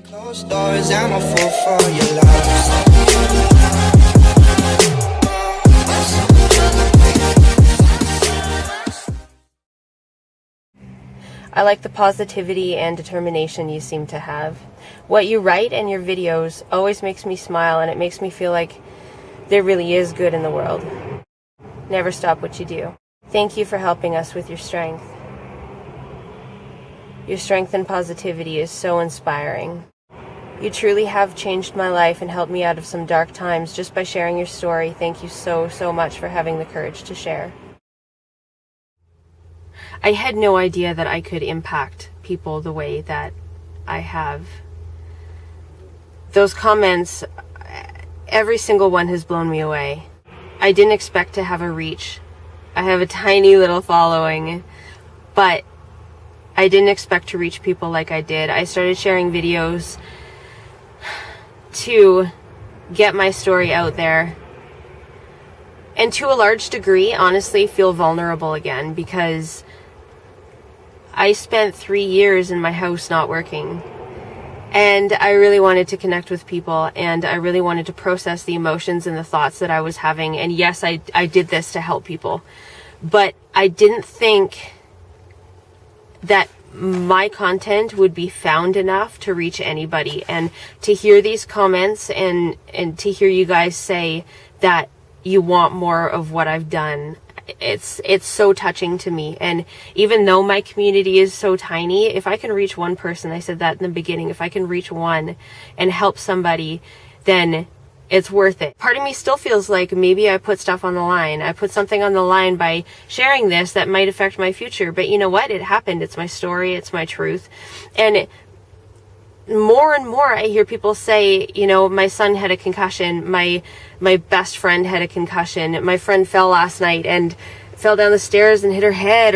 Closed doors, I'm a fool for your love. I like the positivity and determination you seem to have. What you write and your videos always makes me smile, and it makes me feel like there really is good in the world. Never stop what you do. Thank you for helping us with your strength. Your strength and positivity is so inspiring. You truly have changed my life and helped me out of some dark times just by sharing your story. Thank you so much for having the courage to share. I had no idea that I could impact people the way that I have. Those comments, every single one has blown me away. I didn't expect to have a reach. I have a tiny little following, but I didn't expect to reach people like I did. I started sharing videos to get my story out there, and to a large degree, honestly, feel vulnerable again, because I spent 3 years in my house not working, and I really wanted to connect with people, and I really wanted to process the emotions and the thoughts that I was having. And yes, I did this to help people, but I didn't think that my content would be found enough to reach anybody. And to hear these comments and to hear you guys say that you want more of what I've done, it's so touching to me. And even though my community is so tiny, if I can reach one person, I said that in the beginning, if I can reach one and help somebody, then it's worth it. Part of me still feels like maybe I put stuff on the line. I put something on the line by sharing this that might affect my future. But you know what? It happened. It's my story. It's my truth. And more and more I hear people say, you know, my son had a concussion, my best friend had a concussion, my friend fell last night and fell down the stairs and hit her head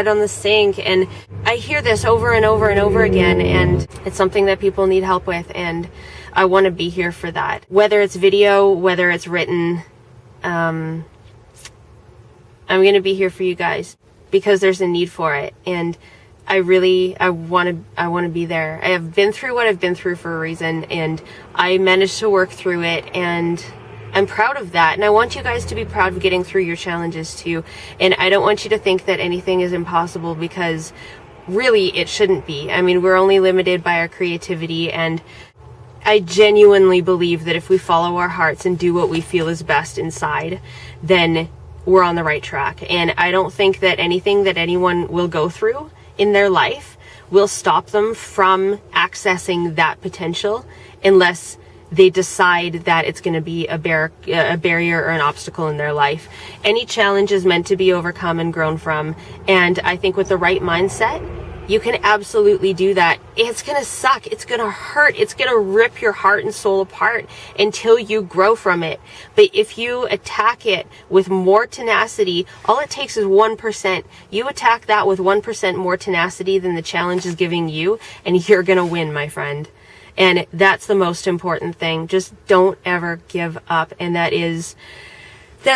on the sink. And I hear this over and over and over again, and it's something that people need help with, and I want to be here for that. Whether it's video, whether it's written, I'm going to be here for you guys because there's a need for it. And I want to be there. I have been through what I've been through for a reason, and I managed to work through it, and I'm proud of that. And I want you guys to be proud of getting through your challenges too. And I don't want you to think that anything is impossible, because really it shouldn't be. I mean, we're only limited by our creativity, and I genuinely believe that if we follow our hearts and do what we feel is best inside, then we're on the right track. And I don't think that anything that anyone will go through in their life will stop them from accessing that potential, unless they decide that it's going to be a barrier or an obstacle in their life. Any challenge is meant to be overcome and grown from, and I think with the right mindset, you can absolutely do that. It's going to suck. It's going to hurt. It's going to rip your heart and soul apart until you grow from it. But if you attack it with more tenacity, all it takes is 1%. You attack that with 1% more tenacity than the challenge is giving you, and you're going to win, my friend. And that's the most important thing. Just don't ever give up. And that's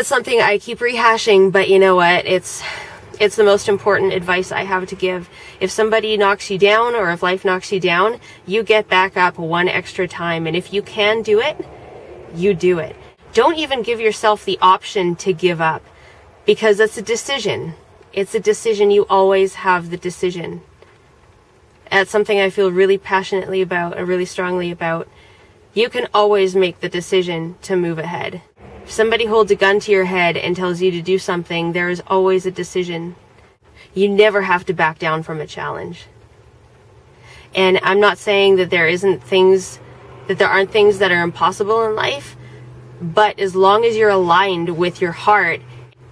something I keep rehashing, but you know what? It's the most important advice I have to give. If somebody knocks you down, or if life knocks you down, you get back up one extra time. And if you can do it, you do it. Don't even give yourself the option to give up, because that's a decision. It's a decision. You always have the decision. That's something I feel really passionately about and really strongly about. You can always make the decision to move ahead. If somebody holds a gun to your head and tells you to do something, there is always a decision. You never have to back down from a challenge. And I'm not saying that there aren't things that are impossible in life, but as long as you're aligned with your heart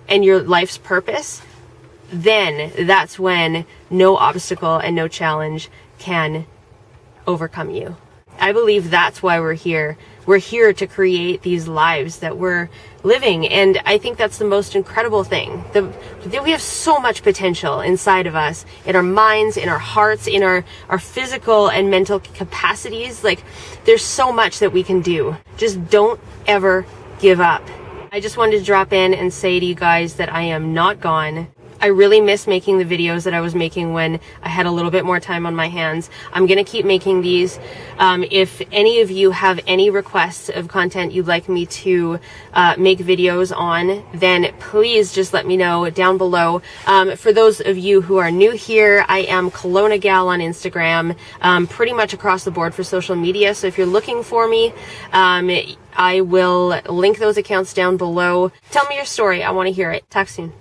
and your life's purpose, then that's when no obstacle and no challenge can overcome you. I believe that's why we're here. We're here to create these lives that we're living. And I think that's the most incredible thing. We have so much potential inside of us, in our minds, in our hearts, in our physical and mental capacities. Like, there's so much that we can do. Just don't ever give up. I just wanted to drop in and say to you guys that I am not gone. I really miss making the videos that I was making when I had a little bit more time on my hands. I'm going to keep making these. If any of you have any requests of content you'd like me to make videos on, then please just let me know down below. For those of you who are new here, I am kelownagal on Instagram, pretty much across the board for social media. So if you're looking for me, I will link those accounts down below. Tell me your story. I want to hear it. Talk soon.